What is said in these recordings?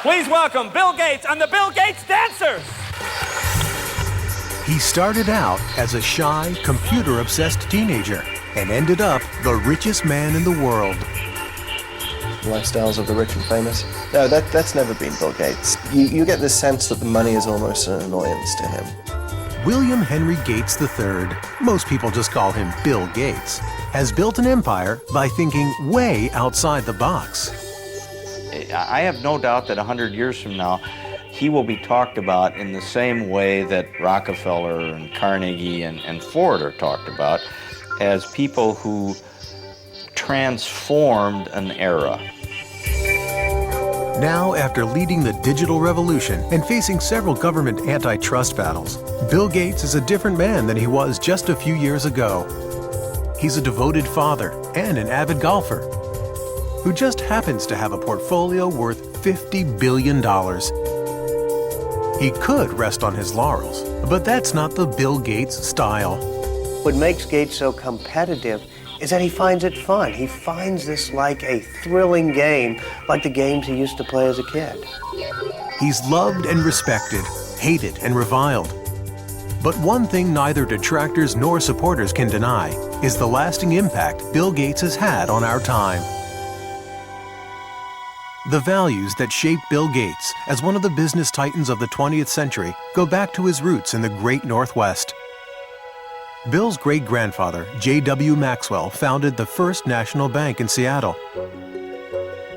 Please welcome Bill Gates and the Bill Gates Dancers. He started out as a shy, computer-obsessed teenager and ended up the richest man in the world. Lifestyles of the rich and famous. No, that's never been Bill Gates. You get this sense that the money is almost an annoyance to him. William Henry Gates III, most people just call him Bill Gates, has built an empire by thinking way outside the box. I have no doubt that 100 years from now, he will be talked about in the same way that Rockefeller and Carnegie and Ford are talked about, as people who transformed an era. Now, after leading the digital revolution and facing several government antitrust battles, Bill Gates is a different man than he was just a few years ago. He's a devoted father and an avid golfer who just happens to have a portfolio worth $50 billion. He could rest on his laurels, but that's not the Bill Gates style. What makes Gates so competitive is that he finds it fun. He finds this like a thrilling game, like the games he used to play as a kid. He's loved and respected, hated and reviled. But one thing neither detractors nor supporters can deny is the lasting impact Bill Gates has had on our time. The values that shaped Bill Gates as one of the business titans of the 20th century go back to his roots in the Great Northwest. Bill's great-grandfather, J.W. Maxwell, founded the First National Bank in Seattle.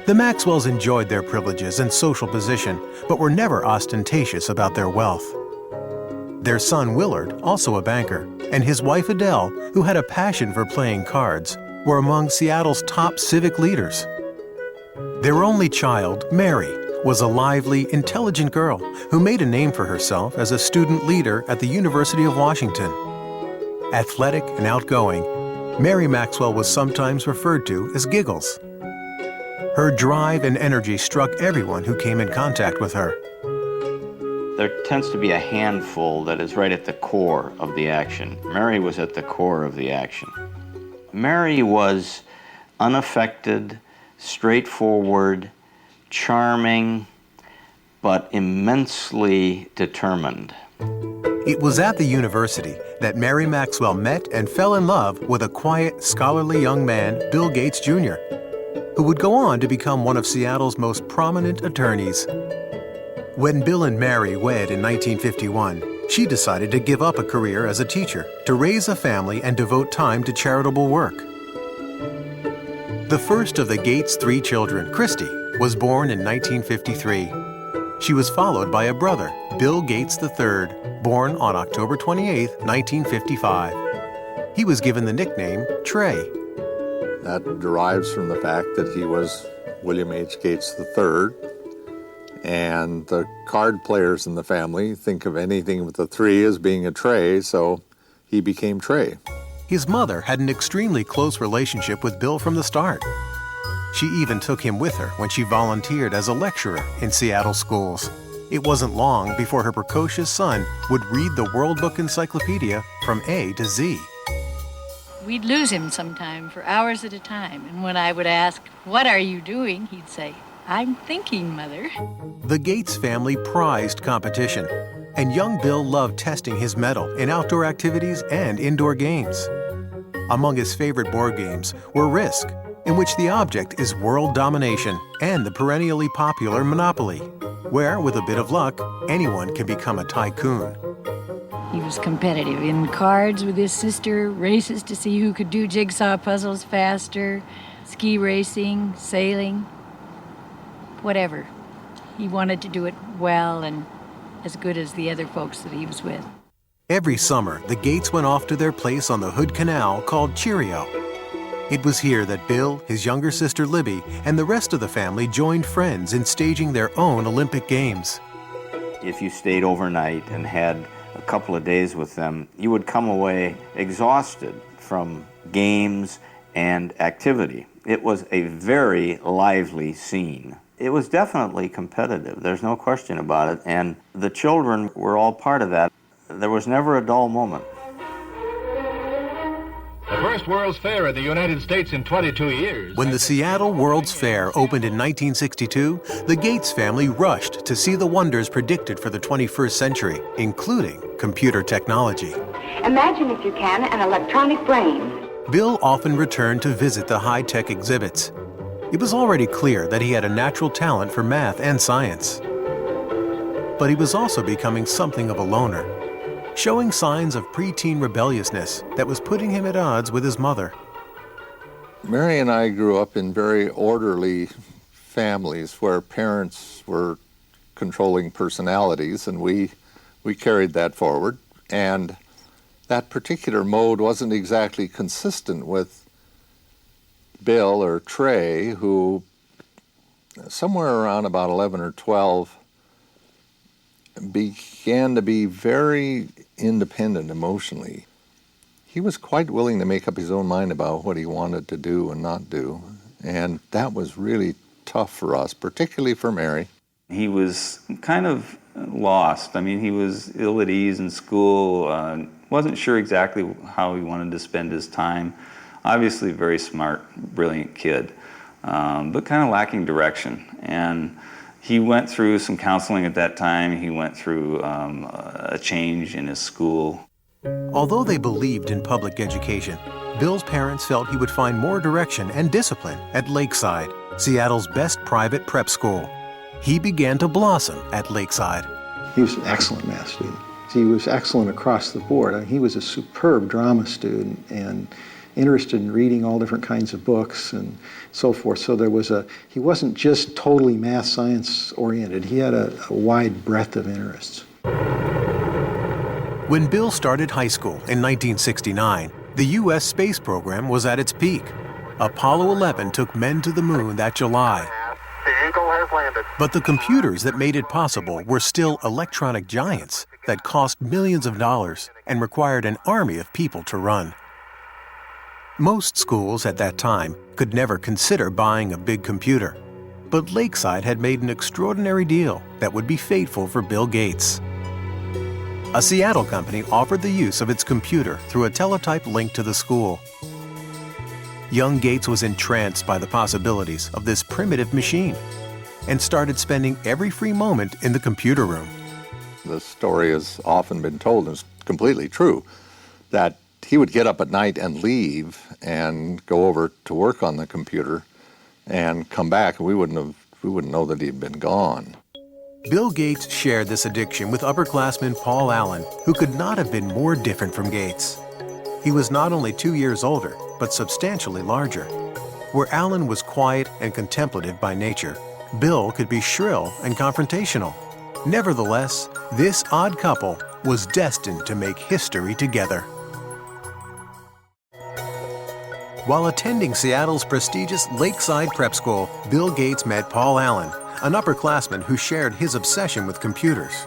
The Maxwells enjoyed their privileges and social position, but were never ostentatious about their wealth. Their son, Willard, also a banker, and his wife, Adele, who had a passion for playing cards, were among Seattle's top civic leaders. Their only child, Mary, was a lively, intelligent girl who made a name for herself as a student leader at the University of Washington. Athletic and outgoing, Mary Maxwell was sometimes referred to as Giggles. Her drive and energy struck everyone who came in contact with her. There tends to be a handful that is right at the core of the action. Mary was at the core of the action. Mary was unaffected, straightforward, charming, but immensely determined. It was at the university that Mary Maxwell met and fell in love with a quiet, scholarly young man, Bill Gates Jr., who would go on to become one of Seattle's most prominent attorneys. When Bill and Mary wed in 1951, she decided to give up a career as a teacher to raise a family and devote time to charitable work. The first of the Gates' 3 children, Christy, was born in 1953. She was followed by a brother, Bill Gates III, born on October 28, 1955. He was given the nickname Trey. That derives from the fact that he was William H. Gates III, and the card players in the family think of anything with a 3 as being a Trey, so he became Trey. His mother had an extremely close relationship with Bill from the start. She even took him with her when she volunteered as a lecturer in Seattle schools. It wasn't long before her precocious son would read the World Book Encyclopedia from A to Z. We'd lose him sometime for hours at a time, and when I would ask, "What are you doing?" he'd say, "I'm thinking, Mother." The Gates family prized competition, and young Bill loved testing his mettle in outdoor activities and indoor games. Among his favorite board games were Risk, in which the object is world domination, and the perennially popular Monopoly, where, with a bit of luck, anyone can become a tycoon. He was competitive in cards with his sister, races to see who could do jigsaw puzzles faster, ski racing, sailing, whatever. He wanted to do it well and as good as the other folks that he was with. Every summer, the Gates went off to their place on the Hood Canal called Cheerio. It was here that Bill, his younger sister Libby, and the rest of the family joined friends in staging their own Olympic Games. If you stayed overnight and had a couple of days with them, you would come away exhausted from games and activity. It was a very lively scene. It was definitely competitive, there's no question about it, and the children were all part of that. There was never a dull moment. First World's Fair in the United States in 22 years. When the Seattle World's Fair opened in 1962, the Gates family rushed to see the wonders predicted for the 21st century, including computer technology. Imagine, if you can, an electronic brain. Bill often returned to visit the high-tech exhibits. It was already clear that he had a natural talent for math and science. But he was also becoming something of a loner, showing signs of preteen rebelliousness that was putting him at odds with his mother. Mary and I grew up in very orderly families where parents were controlling personalities, and we carried that forward. And that particular mode wasn't exactly consistent with Bill or Trey, who somewhere around about 11 or 12 began to be very independent emotionally. He was quite willing to make up his own mind about what he wanted to do and not do, and that was really tough for us, particularly for Mary. He was kind of lost. I mean, he was ill at ease in school, wasn't sure exactly how he wanted to spend his time. Obviously a very smart, brilliant kid, but kind of lacking direction. And he went through some counseling at that time. He went through a change in his school. Although they believed in public education, Bill's parents felt he would find more direction and discipline at Lakeside, Seattle's best private prep school. He began to blossom at Lakeside. He was an excellent math student. He was excellent across the board. I mean, he was a superb drama student and interested in reading all different kinds of books and so forth. So he wasn't just totally math science oriented. He had a wide breadth of interests. When Bill started high school in 1969, the U.S. space program was at its peak. Apollo 11 took men to the moon that July. The Eagle has landed. But the computers that made it possible were still electronic giants that cost millions of dollars and required an army of people to run. Most schools at that time could never consider buying a big computer, but Lakeside had made an extraordinary deal that would be fateful for Bill Gates. A Seattle company offered the use of its computer through a teletype link to the school. Young Gates was entranced by the possibilities of this primitive machine and started spending every free moment in the computer room. The story has often been told, and it's completely true, that he would get up at night and leave and go over to work on the computer and come back, and we wouldn't know that he'd been gone. Bill Gates shared this addiction with upperclassman Paul Allen, who could not have been more different from Gates. He was not only 2 years older, but substantially larger. Where Allen was quiet and contemplative by nature, Bill could be shrill and confrontational. Nevertheless, this odd couple was destined to make history together. While attending Seattle's prestigious Lakeside Prep School, Bill Gates met Paul Allen, an upperclassman who shared his obsession with computers.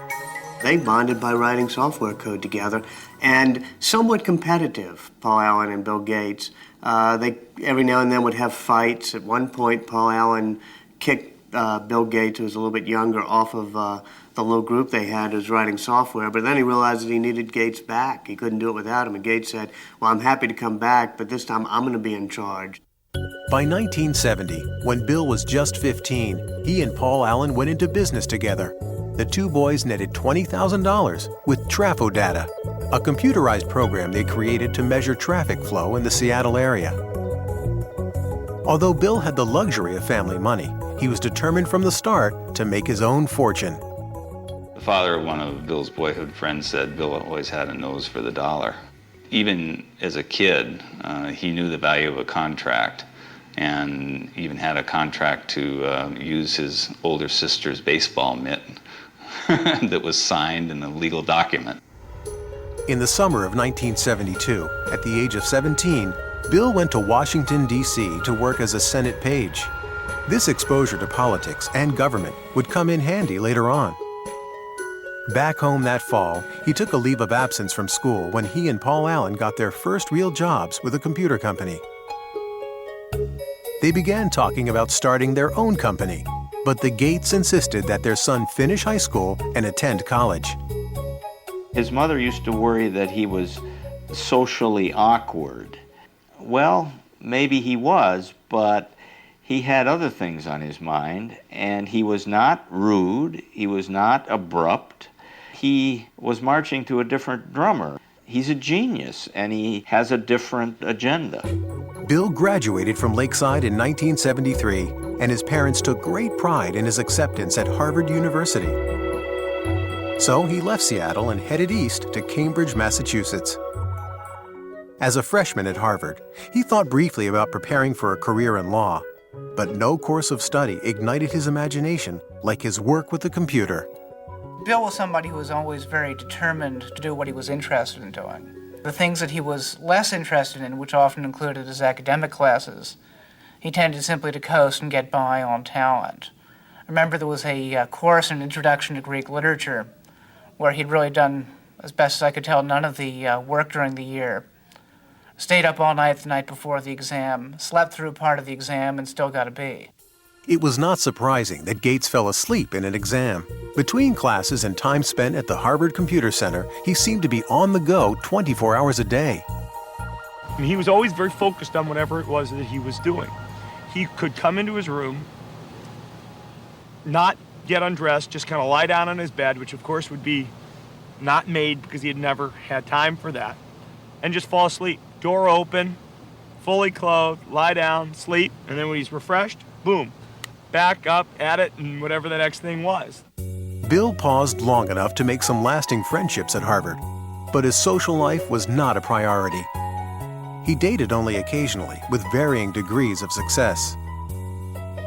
They bonded by writing software code together, and somewhat competitive, Paul Allen and Bill Gates. They every now and then would have fights. At one point, Paul Allen kicked Bill Gates, who was a little bit younger, off of the little group they had who was writing software, but then he realized that he needed Gates back. He couldn't do it without him, and Gates said, well, I'm happy to come back, but this time I'm going to be in charge. By 1970, when Bill was just 15, he and Paul Allen went into business together. The two boys netted $20,000 with TrafoData, a computerized program they created to measure traffic flow in the Seattle area. Although Bill had the luxury of family money, he was determined from the start to make his own fortune. The father of one of Bill's boyhood friends said Bill always had a nose for the dollar. Even as a kid, he knew the value of a contract and even had a contract to use his older sister's baseball mitt that was signed in a legal document. In the summer of 1972, at the age of 17, Bill went to Washington, D.C. to work as a Senate page. This exposure to politics and government would come in handy later on. Back home that fall, he took a leave of absence from school when he and Paul Allen got their first real jobs with a computer company. They began talking about starting their own company, but the Gates insisted that their son finish high school and attend college. His mother used to worry that he was socially awkward. Well, maybe he was, but he had other things on his mind, and he was not rude, he was not abrupt. He was marching to a different drummer. He's a genius, and he has a different agenda. Bill graduated from Lakeside in 1973, and his parents took great pride in his acceptance at Harvard University. So he left Seattle and headed east to Cambridge, Massachusetts. As a freshman at Harvard, he thought briefly about preparing for a career in law, but no course of study ignited his imagination like his work with the computer. Bill was somebody who was always very determined to do what he was interested in doing. The things that he was less interested in, which often included his academic classes, he tended simply to coast and get by on talent. I remember there was a course in Introduction to Greek Literature where he'd really done, as best as I could tell, none of the work during the year. Stayed up all night the night before the exam, slept through part of the exam, and still got a B. It was not surprising that Gates fell asleep in an exam. Between classes and time spent at the Harvard Computer Center, he seemed to be on the go 24 hours a day. And he was always very focused on whatever it was that he was doing. He could come into his room, not get undressed, just kind of lie down on his bed, which of course would be not made because he had never had time for that, and just fall asleep. Door open, fully clothed, lie down, sleep, and then when he's refreshed, boom, back up at it and whatever the next thing was. Bill paused long enough to make some lasting friendships at Harvard, but his social life was not a priority. He dated only occasionally, with varying degrees of success.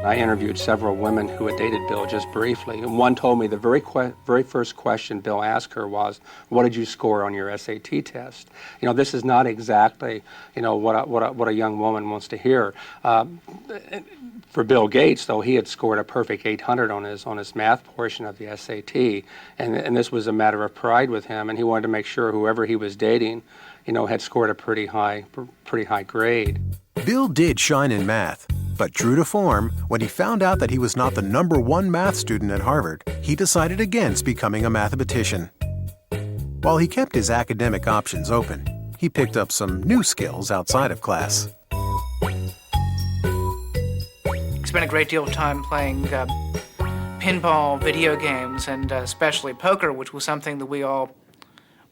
I interviewed several women who had dated Bill just briefly, and one told me the very first question Bill asked her was, "What did you score on your SAT test?" You know, this is not exactly, you know, what a young woman wants to hear. For Bill Gates, though, he had scored a perfect 800 on his math portion of the SAT, and this was a matter of pride with him, and he wanted to make sure whoever he was dating, you know, had scored a pretty high grade. Bill did shine in math, but true to form, when he found out that he was not the #1 math student at Harvard, he decided against becoming a mathematician. While he kept his academic options open, he picked up some new skills outside of class. Spent a great deal of time playing pinball video games, and especially poker, which was something that we all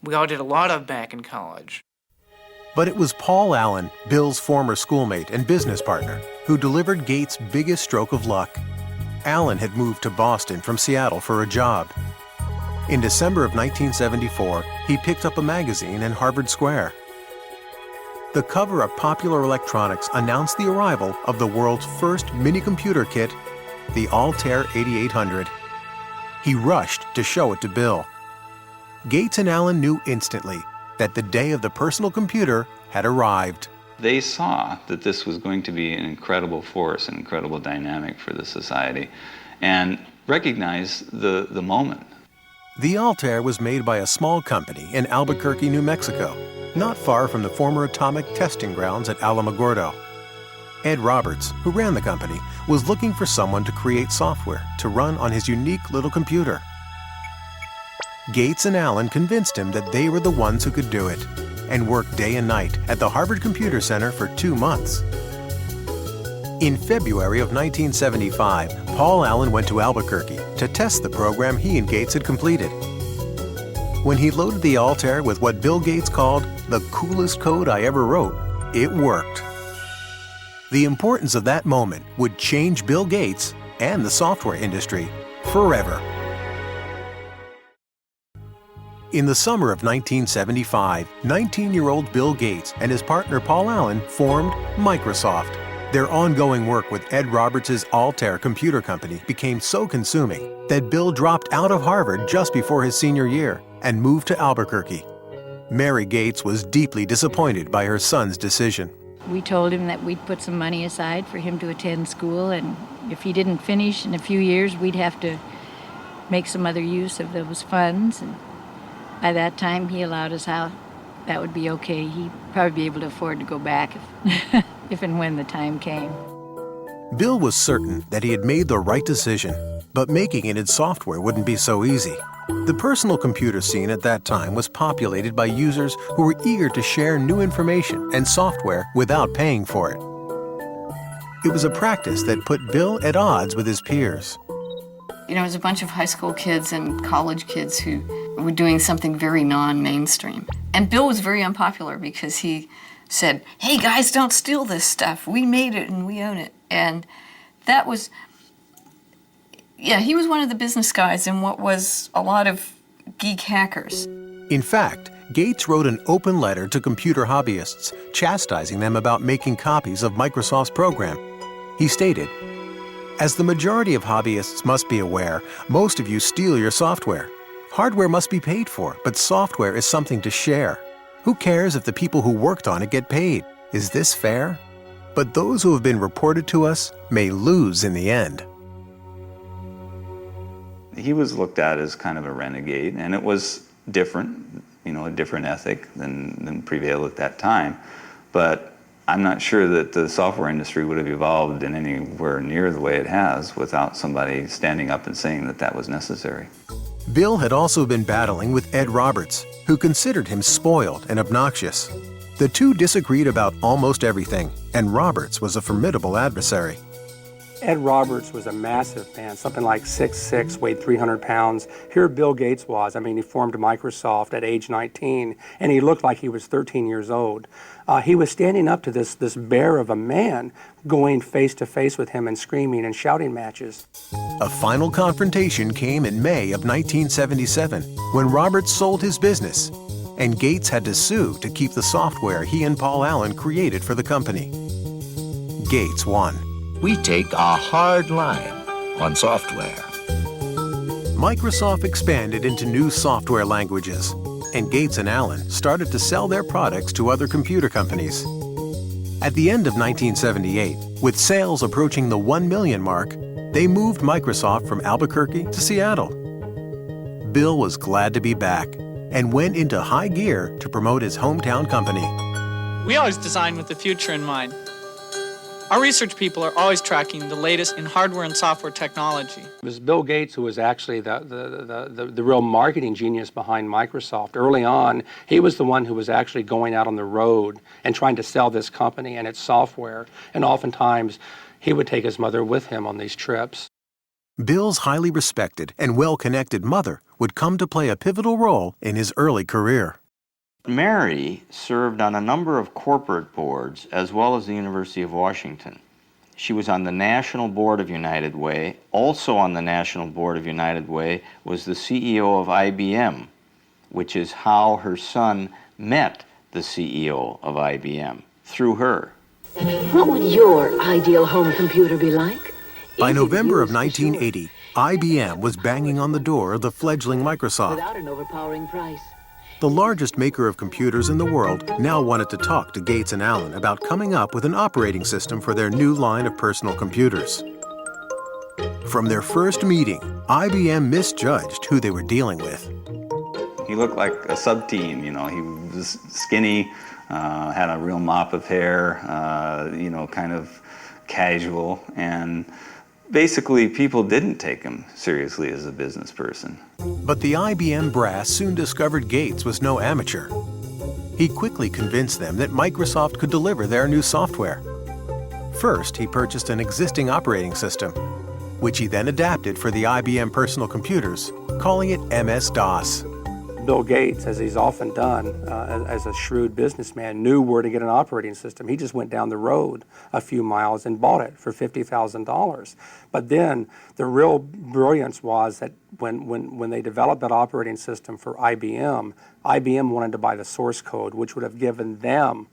did a lot of back in college. But it was Paul Allen, Bill's former schoolmate and business partner, who delivered Gates' biggest stroke of luck. Allen had moved to Boston from Seattle for a job. In December of 1974, he picked up a magazine in Harvard Square. The cover of Popular Electronics announced the arrival of the world's first mini-computer kit, the Altair 8800. He rushed to show it to Bill. Gates and Allen knew instantly that the day of the personal computer had arrived. They saw that this was going to be an incredible force, an incredible dynamic for the society, and recognized the moment. The Altair was made by a small company in Albuquerque, New Mexico, not far from the former atomic testing grounds at Alamogordo. Ed Roberts, who ran the company, was looking for someone to create software to run on his unique little computer. Gates and Allen convinced him that they were the ones who could do it, and worked day and night at the Harvard Computer Center for 2 months. In February of 1975, Paul Allen went to Albuquerque to test the program he and Gates had completed. When he loaded the Altair with what Bill Gates called the coolest code I ever wrote, it worked. The importance of that moment would change Bill Gates and the software industry forever. In the summer of 1975, 19-year-old Bill Gates and his partner Paul Allen formed Microsoft. Their ongoing work with Ed Roberts' Altair computer company became so consuming that Bill dropped out of Harvard just before his senior year and moved to Albuquerque. Mary Gates was deeply disappointed by her son's decision. We told him that we'd put some money aside for him to attend school, and if he didn't finish in a few years, we'd have to make some other use of those funds. And by that time, he allowed us out. That would be okay. He'd probably be able to afford to go back if and when the time came. Bill was certain that he had made the right decision, But making it in software wouldn't be so easy. The personal computer scene at that time was populated by users who were eager to share new information and software without paying for it. It was a practice that put Bill at odds with his peers. You know, it was a bunch of high school kids and college kids who were doing something very non-mainstream. And Bill was very unpopular because he said, "Hey guys, don't steal this stuff. We made it and we own it." And that was, yeah, he was one of the business guys in what was a lot of geek hackers. In fact, Gates wrote an open letter to computer hobbyists, chastising them about making copies of Microsoft's program. He stated, "As the majority of hobbyists must be aware, most of you steal your software. Hardware must be paid for, but software is something to share. Who cares if the people who worked on it get paid? Is this fair? But those who have been reported to us may lose in the end." He was looked at as kind of a renegade, and it was different, you know, a different ethic than prevailed at that time. But I'm not sure that the software industry would have evolved in anywhere near the way it has without somebody standing up and saying that that was necessary. Bill had also been battling with Ed Roberts, who considered him spoiled and obnoxious. The two disagreed about almost everything, and Roberts was a formidable adversary. Ed Roberts was a massive man, something like 6'6", weighed 300 pounds. Here Bill Gates was. I mean, he formed Microsoft at age 19, and he looked like he was 13 years old. He was standing up to this bear of a man, going face to face with him and screaming and shouting matches. A final confrontation came in May of 1977, when Roberts sold his business, and Gates had to sue to keep the software he and Paul Allen created for the company. Gates won. We take a hard line on software. Microsoft expanded into new software languages, and Gates and Allen started to sell their products to other computer companies. At the end of 1978, with sales approaching the 1 million mark, they moved Microsoft from Albuquerque to Seattle. Bill was glad to be back and went into high gear to promote his hometown company. We always design with the future in mind. Our research people are always tracking the latest in hardware and software technology. It was Bill Gates who was actually the real marketing genius behind Microsoft. Early on, he was the one who was actually going out on the road and trying to sell this company and its software. And oftentimes, he would take his mother with him on these trips. Bill's highly respected and well-connected mother would come to play a pivotal role in his early career. Mary served on a number of corporate boards as well as the University of Washington. She was on the National Board of United Way. Also on the National Board of United Way was the CEO of IBM, which is how her son met the CEO of IBM, through her. What would your ideal home computer be like? By November of 1980, IBM was banging on the door of the fledgling Microsoft. Without an overpowering price. The largest maker of computers in the world now wanted to talk to Gates and Allen about coming up with an operating system for their new line of personal computers. From their first meeting, IBM misjudged who they were dealing with. He looked like a sub-teen, you know. He was skinny, had a real mop of hair, you know, kind of casual, and basically people didn't take him seriously as a business person. But the IBM brass soon discovered Gates was no amateur. He quickly convinced them that Microsoft could deliver their new software. First, he purchased an existing operating system, which he then adapted for the IBM personal computers, calling it MS-DOS. Bill Gates, as he's often done as a shrewd businessman, knew where to get an operating system. He just went down the road a few miles and bought it for $50,000. But then the real brilliance was that when they developed that operating system for IBM, IBM wanted to buy the source code, which would have given them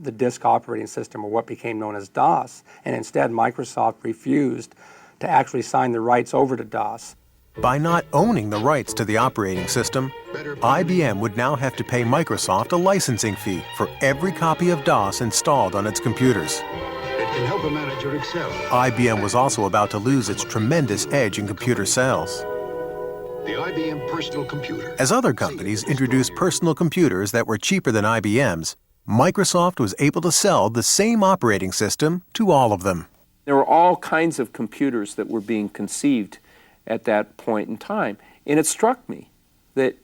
the disk operating system, or what became known as DOS. And instead, Microsoft refused to actually sign the rights over to DOS. By not owning the rights to the operating system, IBM would now have to pay Microsoft a licensing fee for every copy of DOS installed on its computers. It can help a manager excel. IBM was also about to lose its tremendous edge in computer sales. The IBM personal computer. As other companies introduced personal computers that were cheaper than IBM's, Microsoft was able to sell the same operating system to all of them. There were all kinds of computers that were being conceived at that point in time. And it struck me that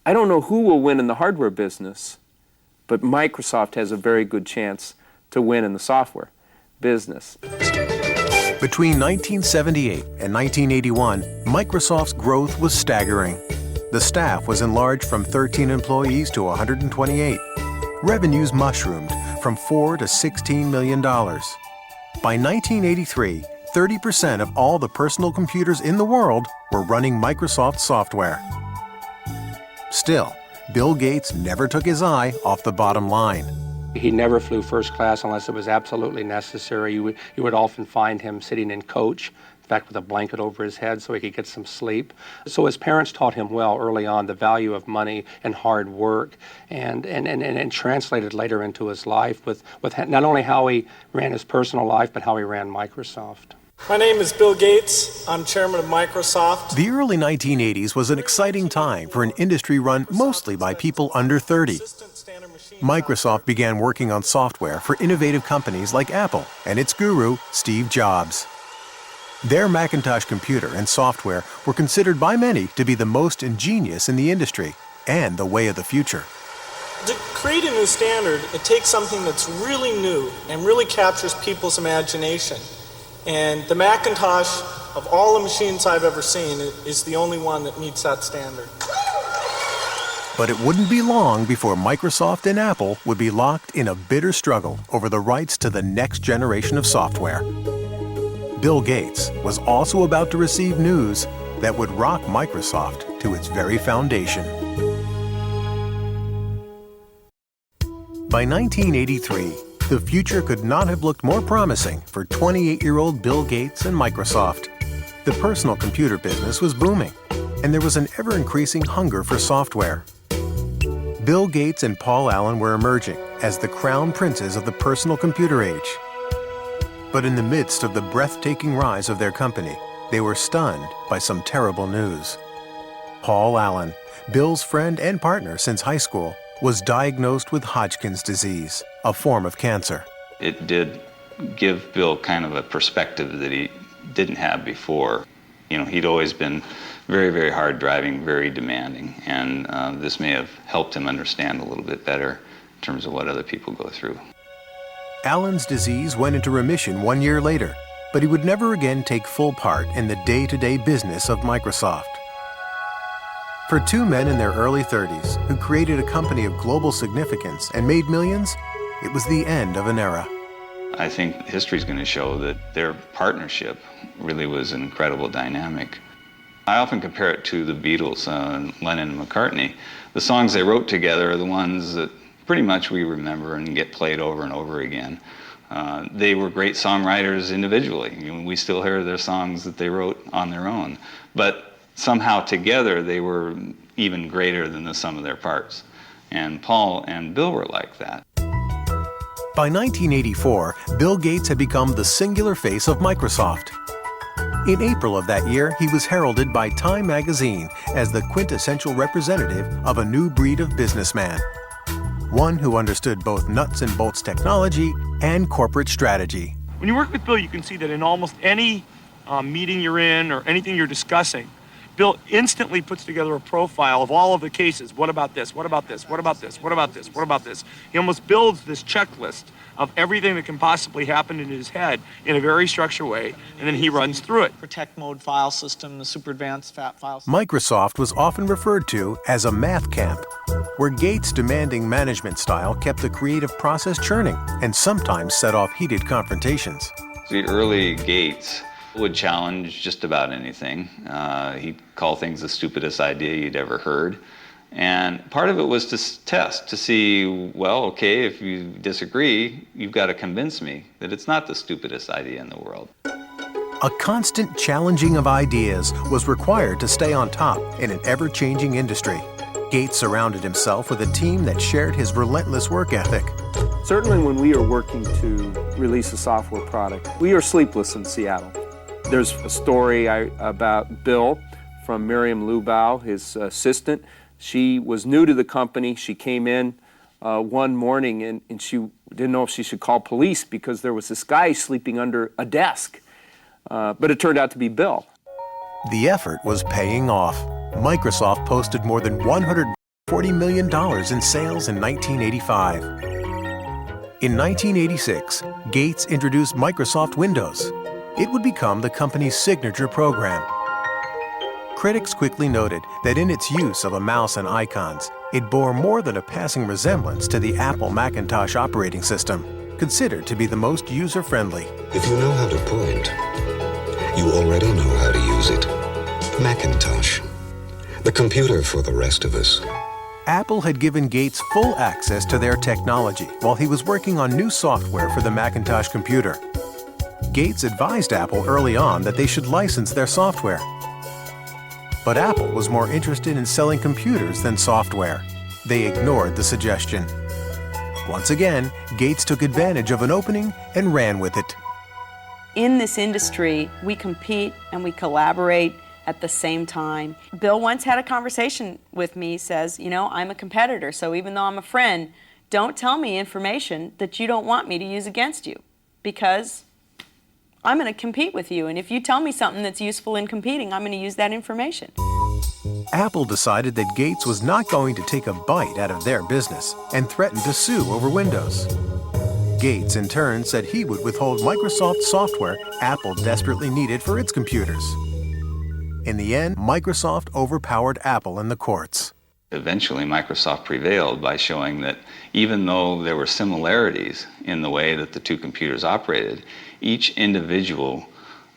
I don't know who will win in the hardware business, but Microsoft has a very good chance to win in the software business. Between 1978 and 1981, Microsoft's growth was staggering. The staff was enlarged from 13 employees to 128. Revenues mushroomed from $4 to $16 million. By 1983, 30% of all the personal computers in the world were running Microsoft software. Still, Bill Gates never took his eye off the bottom line. He never flew first class unless it was absolutely necessary. You would often find him sitting in coach, in fact with a blanket over his head so he could get some sleep. So his parents taught him well early on the value of money and hard work, and translated later into his life with not only how he ran his personal life, but how he ran Microsoft. My name is Bill Gates. I'm chairman of Microsoft. The early 1980s was an exciting time for an industry run mostly by people under 30. Microsoft began working on software for innovative companies like Apple and its guru, Steve Jobs. Their Macintosh computer and software were considered by many to be the most ingenious in the industry and the way of the future. To create a new standard, it takes something that's really new and really captures people's imagination. And the Macintosh, of all the machines I've ever seen, is the only one that meets that standard. But it wouldn't be long before Microsoft and Apple would be locked in a bitter struggle over the rights to the next generation of software. Bill Gates was also about to receive news that would rock Microsoft to its very foundation. By 1983, the future could not have looked more promising for 28-year-old Bill Gates and Microsoft. The personal computer business was booming, and there was an ever-increasing hunger for software. Bill Gates and Paul Allen were emerging as the crown princes of the personal computer age. But in the midst of the breathtaking rise of their company, they were stunned by some terrible news. Paul Allen, Bill's friend and partner since high school, was diagnosed with Hodgkin's disease, a form of cancer. It did give Bill kind of a perspective that he didn't have before. You know, he'd always been very, very hard driving, very demanding, and this may have helped him understand a little bit better in terms of what other people go through. Allen's disease went into remission 1 year later, but he would never again take full part in the day-to-day business of Microsoft. For two men in their early 30s who created a company of global significance and made millions, it was the end of an era. I think history's going to show that their partnership really was an incredible dynamic. I often compare it to the Beatles, Lennon and McCartney. The songs they wrote together are the ones that pretty much we remember and get played over and over again. They were great songwriters individually. You know, we still hear their songs that they wrote on their own. But somehow together they were even greater than the sum of their parts. And Paul and Bill were like that. By 1984, Bill Gates had become the singular face of Microsoft. In April of that year, he was heralded by Time magazine as the quintessential representative of a new breed of businessman. One who understood both nuts and bolts technology and corporate strategy. When you work with Bill, you can see that in almost any meeting you're in or anything you're discussing, Bill instantly puts together a profile of all of the cases. What about this? What about this? What about this? What about this? What about this? He almost builds this checklist of everything that can possibly happen in his head in a very structured way, and then he runs through it. Protect mode file system, the super advanced FAT file system. Microsoft was often referred to as a math camp, where Gates' demanding management style kept the creative process churning and sometimes set off heated confrontations. The early Gates would challenge just about anything. He'd call things the stupidest idea you'd ever heard. And part of it was to test, to see, well, okay, if you disagree, you've got to convince me that it's not the stupidest idea in the world. A constant challenging of ideas was required to stay on top in an ever-changing industry. Gates surrounded himself with a team that shared his relentless work ethic. Certainly when we are working to release a software product, we are sleepless in Seattle. There's a story about Bill from Miriam Lubau, his assistant. She was new to the company. She came in one morning and she didn't know if she should call police because there was this guy sleeping under a desk. But it turned out to be Bill. The effort was paying off. Microsoft posted more than $140 million in sales in 1985. In 1986, Gates introduced Microsoft Windows. It would become the company's signature program. Critics quickly noted that in its use of a mouse and icons, it bore more than a passing resemblance to the Apple Macintosh operating system, considered to be the most user-friendly. If you know how to point, you already know how to use it. Macintosh, the computer for the rest of us. Apple had given Gates full access to their technology while he was working on new software for the Macintosh computer. Gates advised Apple early on that they should license their software. But Apple was more interested in selling computers than software. They ignored the suggestion. Once again, Gates took advantage of an opening and ran with it. In this industry, we compete and we collaborate at the same time. Bill once had a conversation with me, says, you know, I'm a competitor, so even though I'm a friend, don't tell me information that you don't want me to use against you, because I'm going to compete with you, and if you tell me something that's useful in competing, I'm going to use that information. Apple decided that Gates was not going to take a bite out of their business and threatened to sue over Windows. Gates, in turn, said he would withhold Microsoft software Apple desperately needed for its computers. In the end, Microsoft overpowered Apple in the courts. Eventually, Microsoft prevailed by showing that even though there were similarities in the way that the two computers operated, each individual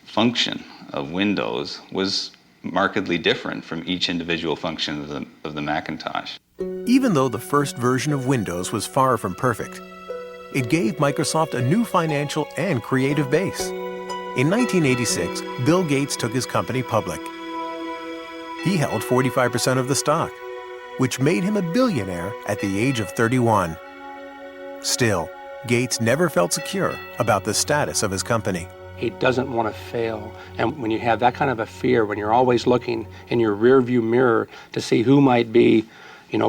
function of Windows was markedly different from each individual function of the Macintosh. Even though the first version of Windows was far from perfect, it gave Microsoft a new financial and creative base. In 1986, Bill Gates took his company public. He held 45% of the stock, which made him a billionaire at the age of 31. Still, Gates never felt secure about the status of his company. He doesn't want to fail. And when you have that kind of a fear, when you're always looking in your rearview mirror to see who might be,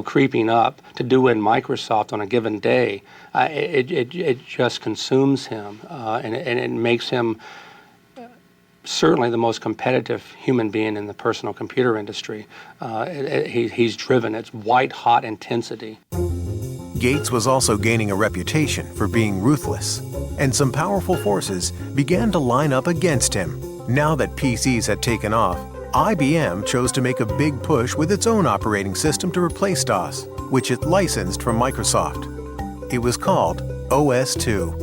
creeping up to do in Microsoft on a given day, it just consumes him, and it makes him certainly the most competitive human being in the personal computer industry. He's driven. It's white-hot intensity. Gates was also gaining a reputation for being ruthless, and some powerful forces began to line up against him. Now that PCs had taken off, IBM chose to make a big push with its own operating system to replace DOS, which it licensed from Microsoft. It was called OS/2.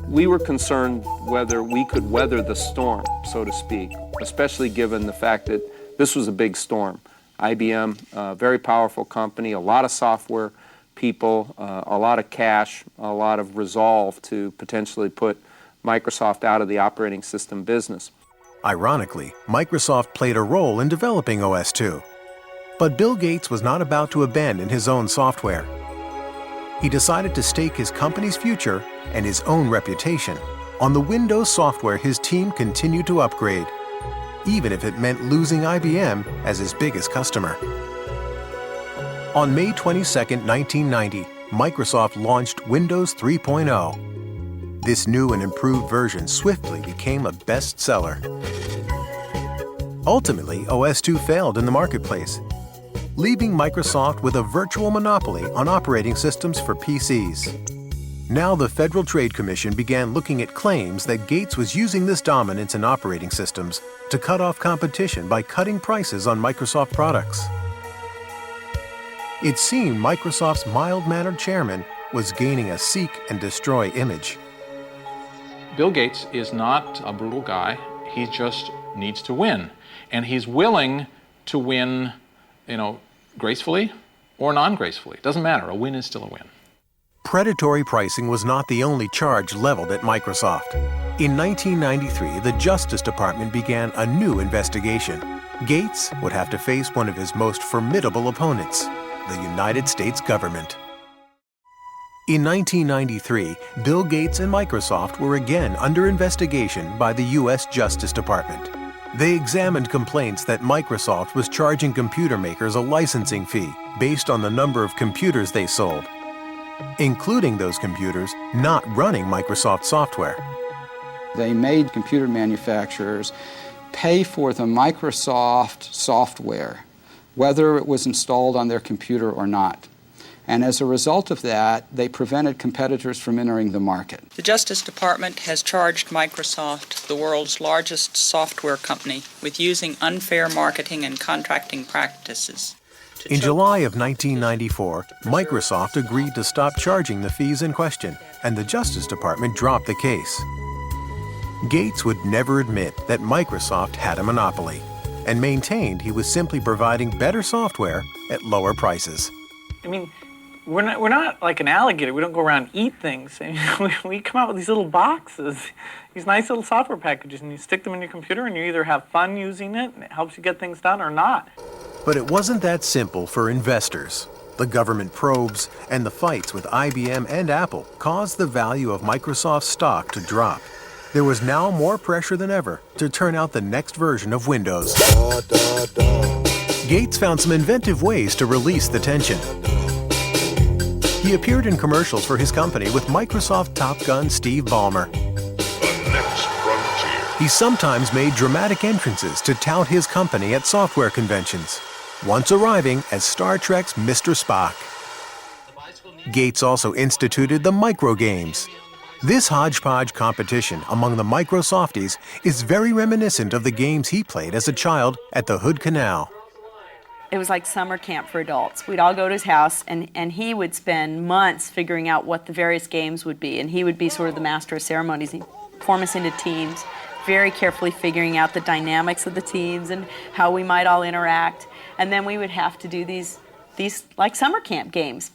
We were concerned whether we could weather the storm, so to speak, especially given the fact that this was a big storm. IBM, a very powerful company, a lot of software people, a lot of cash, a lot of resolve to potentially put Microsoft out of the operating system business. Ironically, Microsoft played a role in developing OS/2. But Bill Gates was not about to abandon his own software. He decided to stake his company's future and his own reputation on the Windows software his team continued to upgrade, even if it meant losing IBM as his biggest customer. On May 22, 1990, Microsoft launched Windows 3.0. This new and improved version swiftly became a bestseller. Ultimately, OS/2 failed in the marketplace, leaving Microsoft with a virtual monopoly on operating systems for PCs. Now the Federal Trade Commission began looking at claims that Gates was using this dominance in operating systems to cut off competition by cutting prices on Microsoft products. It seemed Microsoft's mild-mannered chairman was gaining a seek and destroy image. Bill Gates is not a brutal guy. He just needs to win. And he's willing to win, gracefully or non-gracefully. It doesn't matter. A win is still a win. Predatory pricing was not the only charge leveled at Microsoft. In 1993, the Justice Department began a new investigation. Gates would have to face one of his most formidable opponents, the United States government. In 1993, Bill Gates and Microsoft were again under investigation by the U.S. Justice Department. They examined complaints that Microsoft was charging computer makers a licensing fee based on the number of computers they sold, including those computers not running Microsoft software. They made computer manufacturers pay for the Microsoft software, whether it was installed on their computer or not. And as a result of that, they prevented competitors from entering the market. The Justice Department has charged Microsoft, the world's largest software company, with using unfair marketing and contracting practices. In July of 1994, Microsoft agreed to stop charging the fees in question, and the Justice Department dropped the case. Gates would never admit that Microsoft had a monopoly, and maintained he was simply providing better software at lower prices. I mean, we're not like an alligator. We don't go around and eat things. We come out with these little boxes, these nice little software packages, and you stick them in your computer, and you either have fun using it, and it helps you get things done, or not. But it wasn't that simple for investors. The government probes and the fights with IBM and Apple caused the value of Microsoft's stock to drop. There was now more pressure than ever to turn out the next version of Windows. Gates found some inventive ways to release the tension. He appeared in commercials for his company with Microsoft Top Gun Steve Ballmer. The next frontier. He sometimes made dramatic entrances to tout his company at software conventions, once arriving as Star Trek's Mr. Spock. Gates also instituted the microgames. This hodgepodge competition among the Microsofties is very reminiscent of the games he played as a child at the Hood Canal. It was like summer camp for adults. We'd all go to his house, and he would spend months figuring out what the various games would be, and he would be sort of the master of ceremonies. He'd form us into teams, very carefully figuring out the dynamics of the teams and how we might all interact. And then we would have to do these like summer camp games.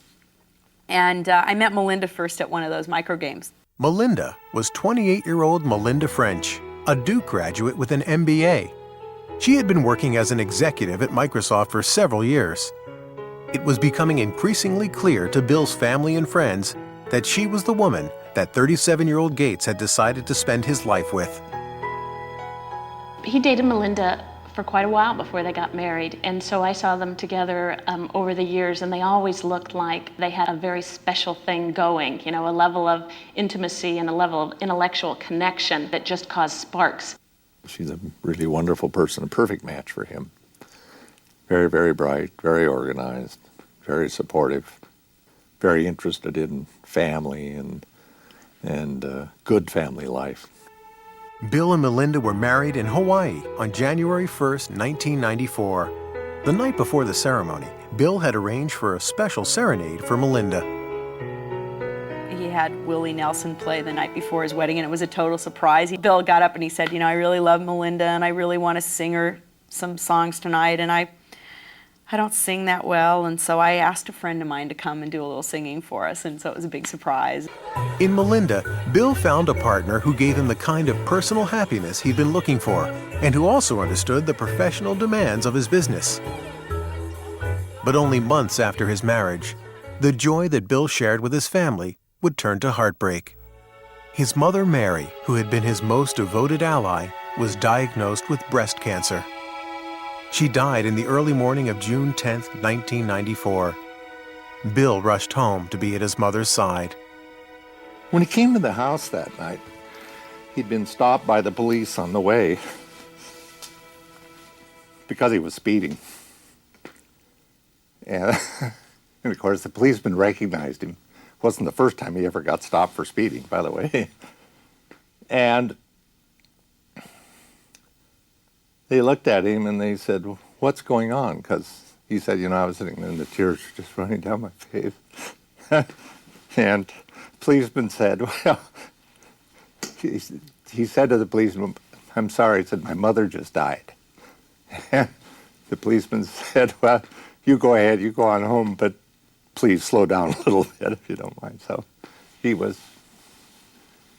And I met Melinda first at one of those micro games. Melinda was 28-year-old Melinda French, a Duke graduate with an MBA. She had been working as an executive at Microsoft for several years. It was becoming increasingly clear to Bill's family and friends that she was the woman that 37-year-old Gates had decided to spend his life with. He dated Melinda for quite a while before they got married, and so I saw them together over the years, and they always looked like they had a very special thing going, you know, a level of intimacy and a level of intellectual connection that just caused sparks. She's a really wonderful person, a perfect match for him. Very, very bright, very organized, very supportive, very interested in family and good family life. Bill and Melinda were married in Hawaii on January 1st, 1994. The night before the ceremony, Bill had arranged for a special serenade for Melinda. He had Willie Nelson play the night before his wedding, and it was a total surprise. Bill got up and he said, you know, I really love Melinda, and I really want to sing her some songs tonight, and I don't sing that well, and so I asked a friend of mine to come and do a little singing for us, and so it was a big surprise. In Melinda, Bill found a partner who gave him the kind of personal happiness he'd been looking for, and who also understood the professional demands of his business. But only months after his marriage, the joy that Bill shared with his family would turn to heartbreak. His mother, Mary, who had been his most devoted ally, was diagnosed with breast cancer. She died in the early morning of June 10, 1994. Bill rushed home to be at his mother's side. When he came to the house that night, he'd been stopped by the police on the way because he was speeding. And of course, the policeman recognized him. It wasn't the first time he ever got stopped for speeding, by the way. And they looked at him and they said, what's going on? Because he said, you know, I was sitting there and the tears were just running down my face. And the policeman said, well, he said to the policeman, I'm sorry, he said, my mother just died. And the policeman said, well, you go ahead, you go on home, but please slow down a little bit if you don't mind. So he was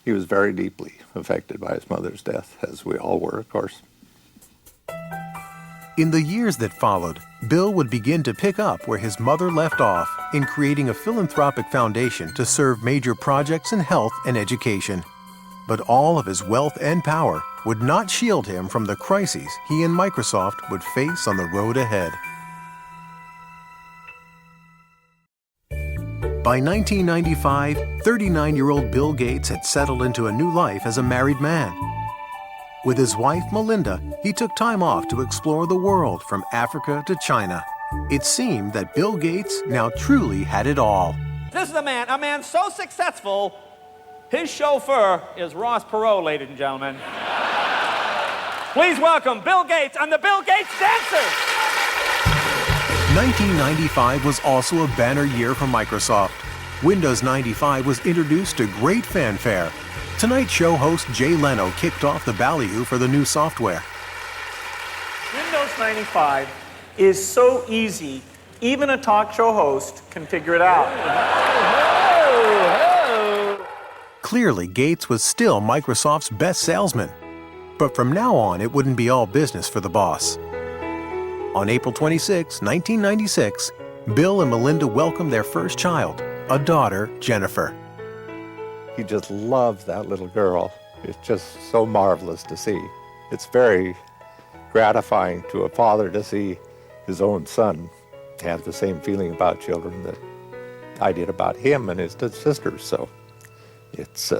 very deeply affected by his mother's death, as we all were, of course. In the years that followed, Bill would begin to pick up where his mother left off in creating a philanthropic foundation to serve major projects in health and education. But all of his wealth and power would not shield him from the crises he and Microsoft would face on the road ahead. By 1995, 39-year-old Bill Gates had settled into a new life as a married man. With his wife, Melinda, he took time off to explore the world from Africa to China. It seemed that Bill Gates now truly had it all. This is a man so successful, his chauffeur is Ross Perot, ladies and gentlemen. Please welcome Bill Gates and the Bill Gates Dancers. 1995 was also a banner year for Microsoft. Windows 95 was introduced to great fanfare. Tonight Show host Jay Leno kicked off the ballyhoo for the new software. Windows 95 is so easy, even a talk show host can figure it out. Clearly, Gates was still Microsoft's best salesman. But from now on, it wouldn't be all business for the boss. On April 26, 1996, Bill and Melinda welcomed their first child, a daughter, Jennifer. He just loves that little girl. It's just so marvelous to see. It's very gratifying to a father to see his own son have the same feeling about children that I did about him and his sisters. So it's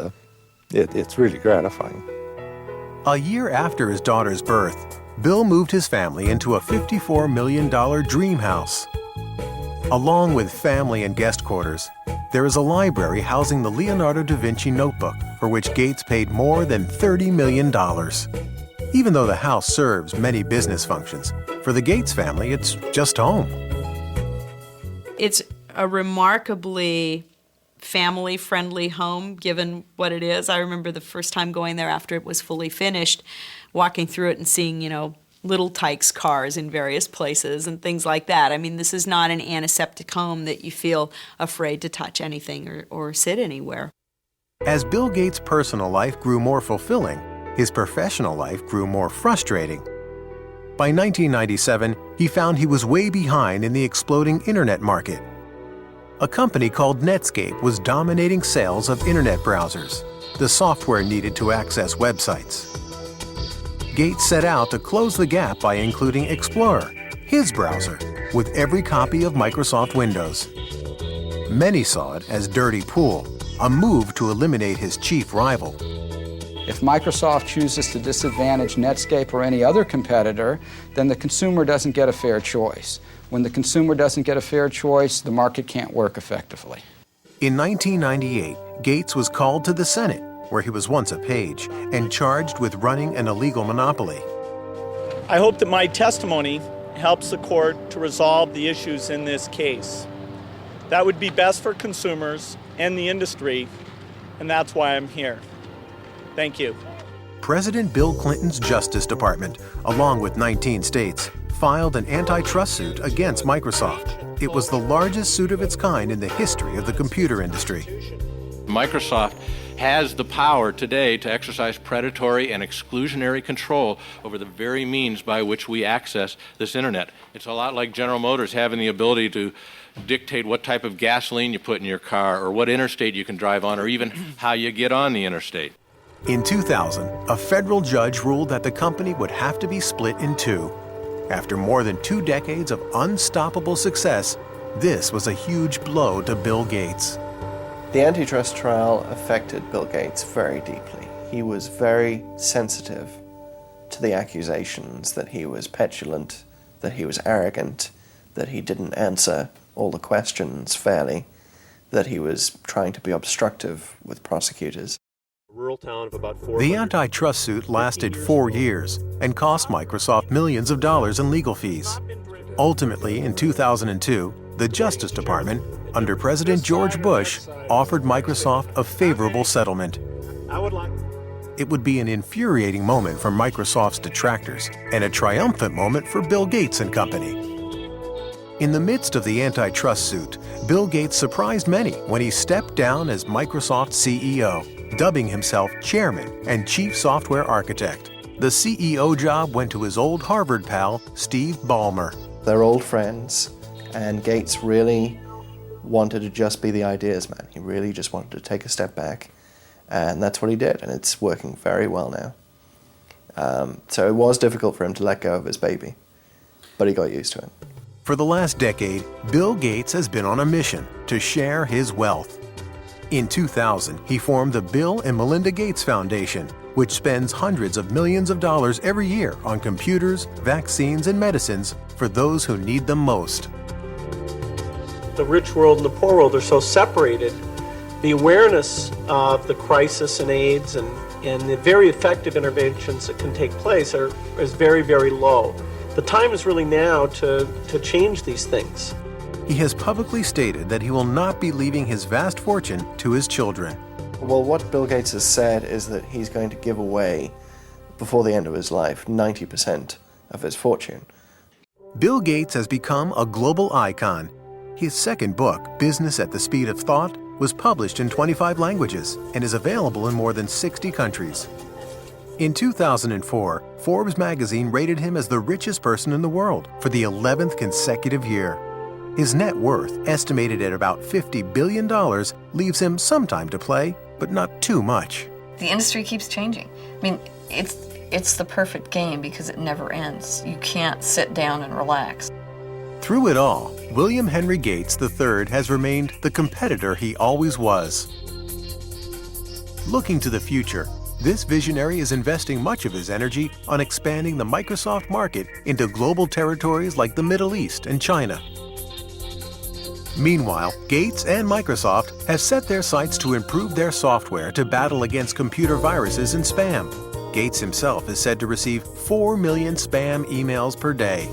really gratifying. A year after his daughter's birth, Bill moved his family into a $54 million dream house. Along with family and guest quarters, there is a library housing the Leonardo da Vinci notebook, for which Gates paid more than $30 million. Even though the house serves many business functions, for the Gates family, it's just home. It's a remarkably family-friendly home, given what it is. I remember the first time going there after it was fully finished, walking through it and seeing, Little Tikes cars in various places and things like that. I mean, this is not an antiseptic home that you feel afraid to touch anything or sit anywhere. As Bill Gates' personal life grew more fulfilling, his professional life grew more frustrating. By 1997, he found he was way behind in the exploding internet market. A company called Netscape was dominating sales of internet browsers, the software needed to access websites. Gates set out to close the gap by including Explorer, his browser, with every copy of Microsoft Windows. Many saw it as dirty pool, a move to eliminate his chief rival. If Microsoft chooses to disadvantage Netscape or any other competitor, then the consumer doesn't get a fair choice. When the consumer doesn't get a fair choice, the market can't work effectively. In 1998, Gates was called to the Senate, where he was once a page, and charged with running an illegal monopoly. I hope that my testimony helps the court to resolve the issues in this case. That would be best for consumers and the industry, and that's why I'm here. Thank you. President Bill Clinton's Justice Department, along with 19 states, filed an antitrust suit against Microsoft. It was the largest suit of its kind in the history of the computer industry. Microsoft has the power today to exercise predatory and exclusionary control over the very means by which we access this internet. It's a lot like General Motors having the ability to dictate what type of gasoline you put in your car, or what interstate you can drive on, or even how you get on the interstate. In 2000, a federal judge ruled that the company would have to be split in two. After more than 2 decades of unstoppable success, this was a huge blow to Bill Gates. The antitrust trial affected Bill Gates very deeply. He was very sensitive to the accusations that he was petulant, that he was arrogant, that he didn't answer all the questions fairly, that he was trying to be obstructive with prosecutors. Rural town of about The antitrust suit lasted 4 years and cost Microsoft millions of dollars in legal fees. Ultimately, in 2002, the Justice Department, under President George Bush, offered Microsoft a favorable settlement. It would be an infuriating moment for Microsoft's detractors and a triumphant moment for Bill Gates and company. In the midst of the antitrust suit, Bill Gates surprised many when he stepped down as Microsoft's CEO, dubbing himself chairman and chief software architect. The CEO job went to his old Harvard pal, Steve Ballmer. They're old friends, and Gates really wanted to just be the ideas man. He really just wanted to take a step back, and that's what he did, and it's working very well now. So it was difficult for him to let go of his baby, but he got used to it. For the last decade, Bill Gates has been on a mission to share his wealth. In 2000, he formed the Bill and Melinda Gates Foundation, which spends hundreds of millions of dollars every year on computers, vaccines, and medicines for those who need them most. The rich world and the poor world are so separated. The awareness of the crisis in AIDS and the very effective interventions that can take place is very, very low. The time is really now to change these things. He has publicly stated that he will not be leaving his vast fortune to his children. Well, what Bill Gates has said is that he's going to give away, before the end of his life, 90% of his fortune. Bill Gates has become a global icon. His second book, Business at the Speed of Thought, was published in 25 languages and is available in more than 60 countries. In 2004, Forbes magazine rated him as the richest person in the world for the 11th consecutive year. His net worth, estimated at about $50 billion, leaves him some time to play, but not too much. The industry keeps changing. I mean, it's the perfect game because it never ends. You can't sit down and relax. Through it all, William Henry Gates III has remained the competitor he always was. Looking to the future, this visionary is investing much of his energy on expanding the Microsoft market into global territories like the Middle East and China. Meanwhile, Gates and Microsoft have set their sights to improve their software to battle against computer viruses and spam. Gates himself is said to receive 4 million spam emails per day.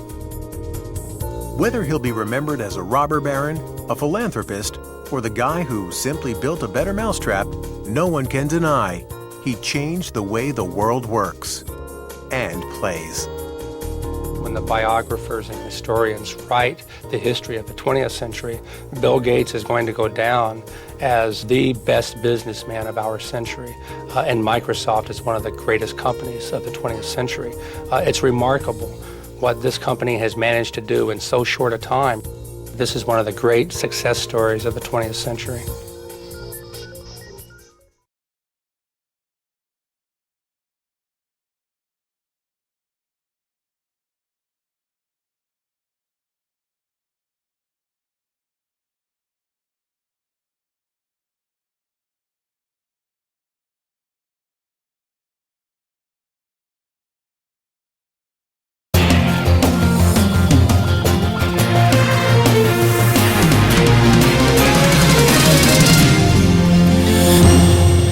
Whether he'll be remembered as a robber baron, a philanthropist, or the guy who simply built a better mousetrap, no one can deny he changed the way the world works and plays. When the biographers and historians write the history of the 20th century, Bill Gates is going to go down as the best businessman of our century, and Microsoft is one of the greatest companies of the 20th century. It's remarkable what this company has managed to do in so short a time. This is one of the great success stories of the 20th century.